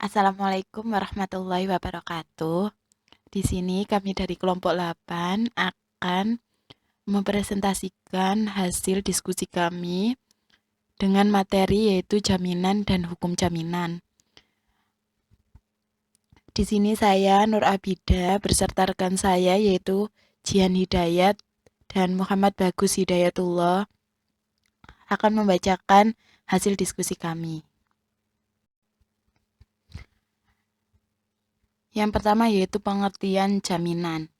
Assalamualaikum warahmatullahi wabarakatuh. Di sini kami dari kelompok 8 akan mempresentasikan hasil diskusi kami dengan materi yaitu jaminan dan hukum jaminan. Di sini saya Nur Abida beserta rekan saya yaitu Jihan Hidayat dan Muhammad Bagus Hidayatullah akan membacakan hasil diskusi kami. Yang pertama yaitu pengertian jaminan.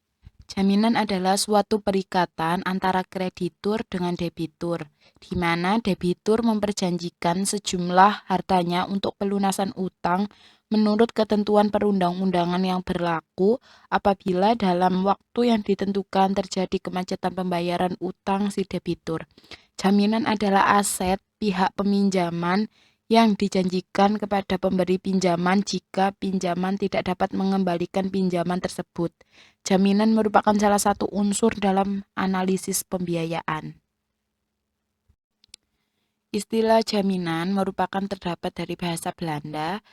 Jaminan adalah suatu perikatan antara kreditur dengan debitur, di mana debitur memperjanjikan sejumlah hartanya untuk pelunasan utang menurut ketentuan perundang-undangan yang berlaku apabila dalam waktu yang ditentukan terjadi kemacetan pembayaran utang si debitur. Jaminan adalah aset pihak peminjaman yang dijanjikan kepada pemberi pinjaman jika pinjaman tidak dapat mengembalikan pinjaman tersebut. Jaminan merupakan salah satu unsur dalam analisis pembiayaan. Istilah jaminan merupakan terdapat dari bahasa Belanda,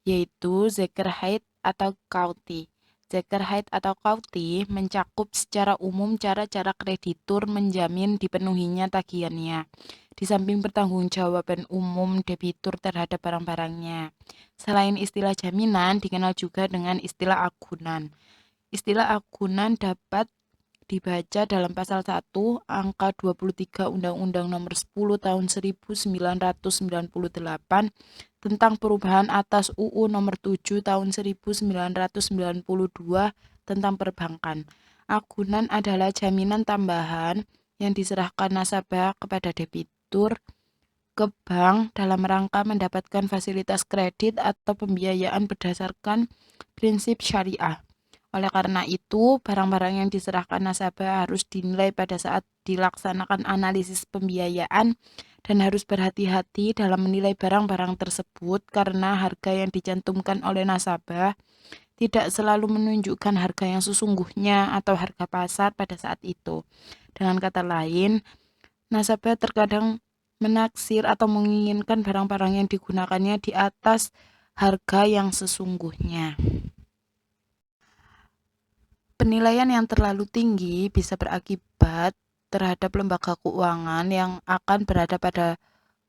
yaitu zekerheid atau kautie. Zekerheid atau kautie mencakup secara umum cara-cara kreditur menjamin dipenuhinya tagihannya, di samping pertanggungjawaban umum debitur terhadap barang-barangnya. Selain istilah jaminan, dikenal juga dengan istilah agunan. Istilah agunan dapat dibaca dalam pasal 1 angka 23 Undang-Undang Nomor 10 Tahun 1998 tentang perubahan atas UU Nomor 7 Tahun 1992 tentang perbankan. Agunan adalah jaminan tambahan yang diserahkan nasabah kepada debitur ke bank dalam rangka mendapatkan fasilitas kredit atau pembiayaan berdasarkan prinsip syariah. Oleh karena itu, barang-barang yang diserahkan nasabah harus dinilai pada saat dilaksanakan analisis pembiayaan dan harus berhati-hati dalam menilai barang-barang tersebut karena harga yang dicantumkan oleh nasabah tidak selalu menunjukkan harga yang sesungguhnya atau harga pasar pada saat itu. Dengan kata lain, nasabah terkadang menaksir atau menginginkan barang-barang yang digunakannya di atas harga yang sesungguhnya. Penilaian yang terlalu tinggi bisa berakibat terhadap lembaga keuangan yang akan berada pada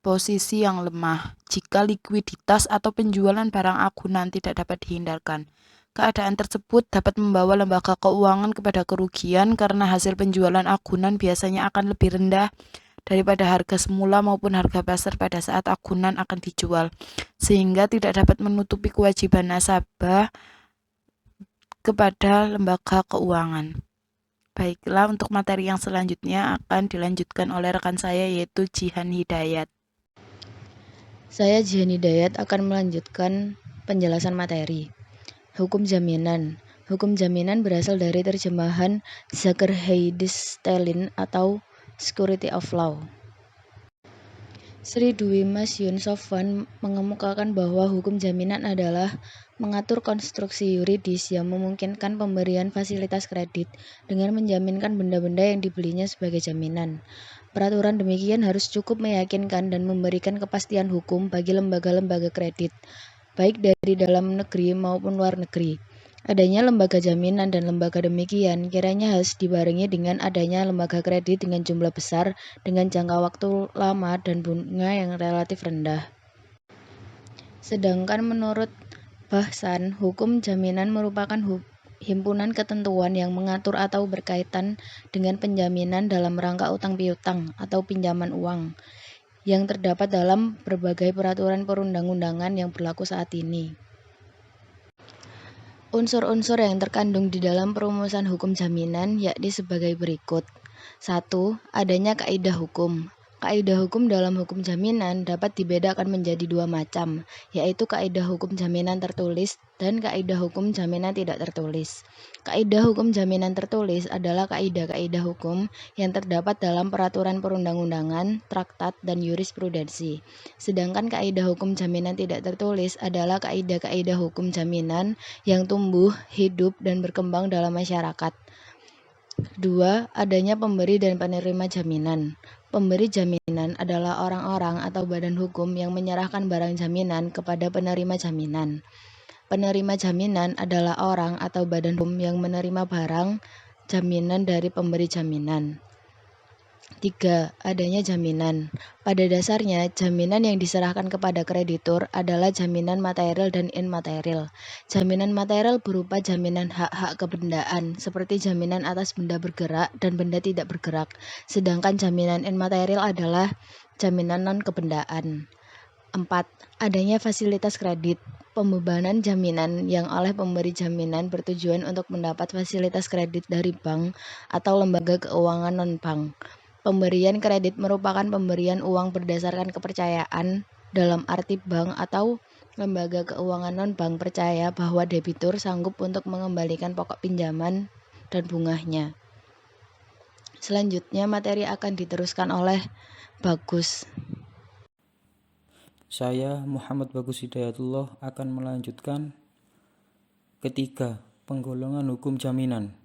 posisi yang lemah jika likuiditas atau penjualan barang agunan tidak dapat dihindarkan. Keadaan tersebut dapat membawa lembaga keuangan kepada kerugian karena hasil penjualan agunan biasanya akan lebih rendah daripada harga semula maupun harga pasar pada saat agunan akan dijual, sehingga tidak dapat menutupi kewajiban nasabah kepada lembaga keuangan. Baiklah, untuk materi yang selanjutnya akan dilanjutkan oleh rekan saya yaitu Jihan Hidayat. Saya Jihan Hidayat akan melanjutkan penjelasan materi. Hukum jaminan. Hukum jaminan berasal dari terjemahan Zakherheidstellin atau Security of Law. Sri Dwi Mas Yun Sofwan mengemukakan bahwa hukum jaminan adalah mengatur konstruksi yuridis yang memungkinkan pemberian fasilitas kredit dengan menjaminkan benda-benda yang dibelinya sebagai jaminan. Peraturan demikian harus cukup meyakinkan dan memberikan kepastian hukum bagi lembaga-lembaga kredit, baik dari dalam negeri maupun luar negeri. Adanya lembaga jaminan dan lembaga demikian kiranya harus dibarengi dengan adanya lembaga kredit dengan jumlah besar, dengan jangka waktu lama dan bunga yang relatif rendah. Sedangkan menurut Bahsan, hukum jaminan merupakan himpunan ketentuan yang mengatur atau berkaitan dengan penjaminan dalam rangka utang piutang atau pinjaman uang yang terdapat dalam berbagai peraturan perundang-undangan yang berlaku saat ini. Unsur-unsur yang terkandung di dalam perumusan hukum jaminan yakni sebagai berikut. 1. Adanya kaidah hukum. Kaidah hukum dalam hukum jaminan dapat dibedakan menjadi dua macam, yaitu kaidah hukum jaminan tertulis dan kaidah hukum jaminan tidak tertulis. Kaidah hukum jaminan tertulis adalah kaidah-kaidah hukum yang terdapat dalam peraturan perundang-undangan, traktat, dan jurisprudensi. Sedangkan kaidah hukum jaminan tidak tertulis adalah kaidah-kaidah hukum jaminan yang tumbuh, hidup, dan berkembang dalam masyarakat. 2. Adanya pemberi dan penerima jaminan. Pemberi jaminan adalah orang-orang atau badan hukum yang menyerahkan barang jaminan kepada penerima jaminan. Penerima jaminan adalah orang atau badan hukum yang menerima barang jaminan dari pemberi jaminan. 3. Adanya jaminan. Pada dasarnya, jaminan yang diserahkan kepada kreditur adalah jaminan material dan immaterial. Jaminan material berupa jaminan hak-hak kebendaan, seperti jaminan atas benda bergerak dan benda tidak bergerak. Sedangkan jaminan immaterial adalah jaminan non-kebendaan. 4. Adanya fasilitas kredit. Pembebanan jaminan yang oleh pemberi jaminan bertujuan untuk mendapat fasilitas kredit dari bank atau lembaga keuangan non-bank. Pemberian kredit merupakan pemberian uang berdasarkan kepercayaan, dalam arti bank atau lembaga keuangan non-bank percaya bahwa debitur sanggup untuk mengembalikan pokok pinjaman dan bunganya. Selanjutnya materi akan diteruskan oleh Bagus. Saya Muhammad Bagus Hidayatullah akan melanjutkan ketiga, penggolongan hukum jaminan.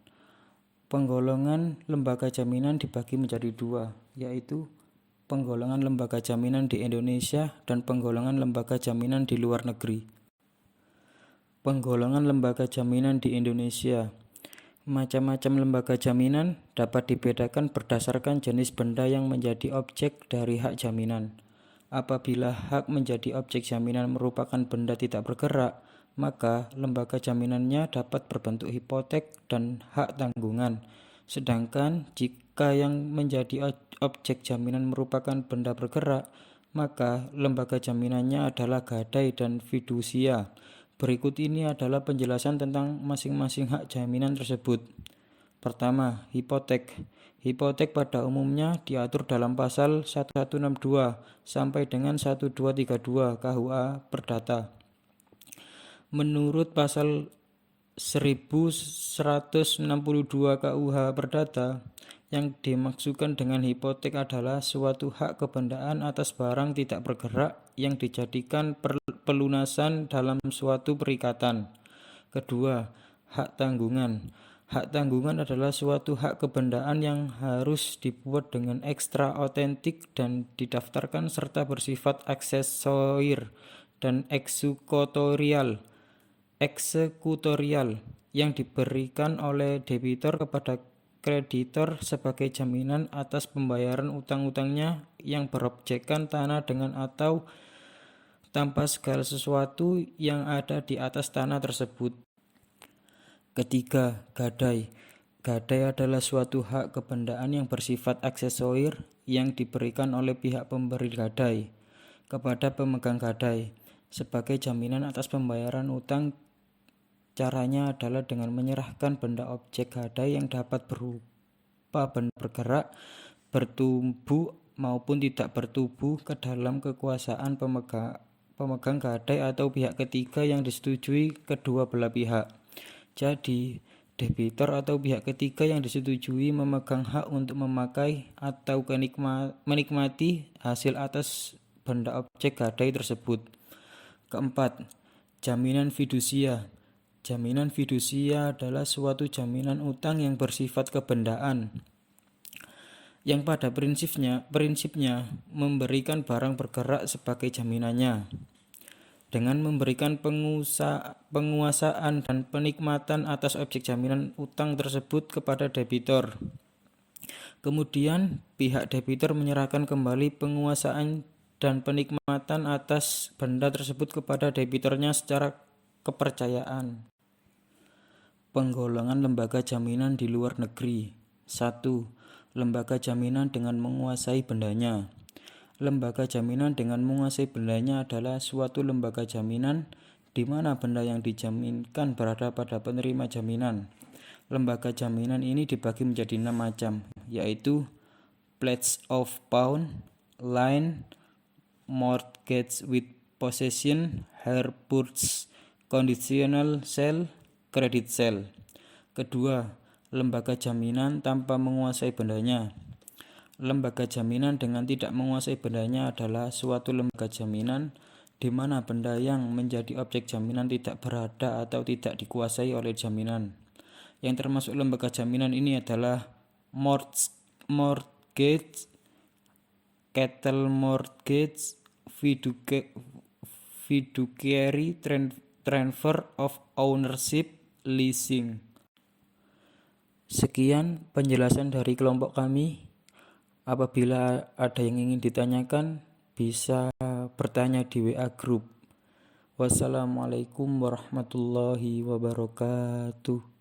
Penggolongan lembaga jaminan dibagi menjadi dua, yaitu penggolongan lembaga jaminan di Indonesia dan penggolongan lembaga jaminan di luar negeri. Penggolongan lembaga jaminan di Indonesia. Macam-macam lembaga jaminan dapat dibedakan berdasarkan jenis benda yang menjadi objek dari hak jaminan. Apabila hak menjadi objek jaminan merupakan benda tidak bergerak, maka lembaga jaminannya dapat berbentuk hipotek dan hak tanggungan. Sedangkan jika yang menjadi objek jaminan merupakan benda bergerak, maka lembaga jaminannya adalah gadai dan fidusia. Berikut ini adalah penjelasan tentang masing-masing hak jaminan tersebut. Pertama, hipotek. Hipotek pada umumnya diatur dalam pasal 1162 sampai dengan 1232 KUA Perdata. Menurut pasal 1162 KUH Perdata, yang dimaksudkan dengan hipotek adalah suatu hak kebendaan atas barang tidak bergerak yang dijadikan pelunasan dalam suatu perikatan. Kedua, hak tanggungan. Hak tanggungan adalah suatu hak kebendaan yang harus dibuat dengan ekstra otentik dan didaftarkan serta bersifat aksesorir dan eksekutorial yang diberikan oleh debitur kepada kreditor sebagai jaminan atas pembayaran utang-utangnya yang berobjekkan tanah dengan atau tanpa segala sesuatu yang ada di atas tanah tersebut. Ketiga, gadai. Gadai adalah suatu hak kebendaan yang bersifat aksesorir yang diberikan oleh pihak pemberi gadai kepada pemegang gadai sebagai jaminan atas pembayaran utang. Caranya adalah dengan menyerahkan benda objek gadai yang dapat berupa benda bergerak, bertubuh maupun tidak bertubuh ke dalam kekuasaan pemegang gadai atau pihak ketiga yang disetujui kedua belah pihak. Jadi, debitur atau pihak ketiga yang disetujui memegang hak untuk memakai atau menikmati hasil atas benda objek gadai tersebut. Keempat, jaminan fidusia. Jaminan fidusia adalah suatu jaminan utang yang bersifat kebendaan, yang pada prinsipnya memberikan barang bergerak sebagai jaminannya, dengan memberikan penguasaan dan penikmatan atas objek jaminan utang tersebut kepada debitur. Kemudian pihak debitur menyerahkan kembali penguasaan dan penikmatan atas benda tersebut kepada debiturnya secara kepercayaan. Penggolongan lembaga jaminan di luar negeri. 1. Lembaga jaminan dengan menguasai bendanya. Lembaga jaminan dengan menguasai bendanya adalah suatu lembaga jaminan di mana benda yang dijaminkan berada pada penerima jaminan. Lembaga jaminan ini dibagi menjadi 6 macam, yaitu pledge of pawn, line, mortgage with possession, hire purchase, conditional sale, credit sale. Kedua, lembaga jaminan tanpa menguasai bendanya. Lembaga jaminan dengan tidak menguasai bendanya adalah suatu lembaga jaminan di mana benda yang menjadi objek jaminan tidak berada atau tidak dikuasai oleh jaminan. Yang termasuk lembaga jaminan ini adalah mortgage, chattel mortgage, fiduciary transfer of ownership, leasing. Sekian penjelasan dari kelompok kami. Apabila ada yang ingin ditanyakan, bisa bertanya di WA Group. Wassalamualaikum warahmatullahi wabarakatuh.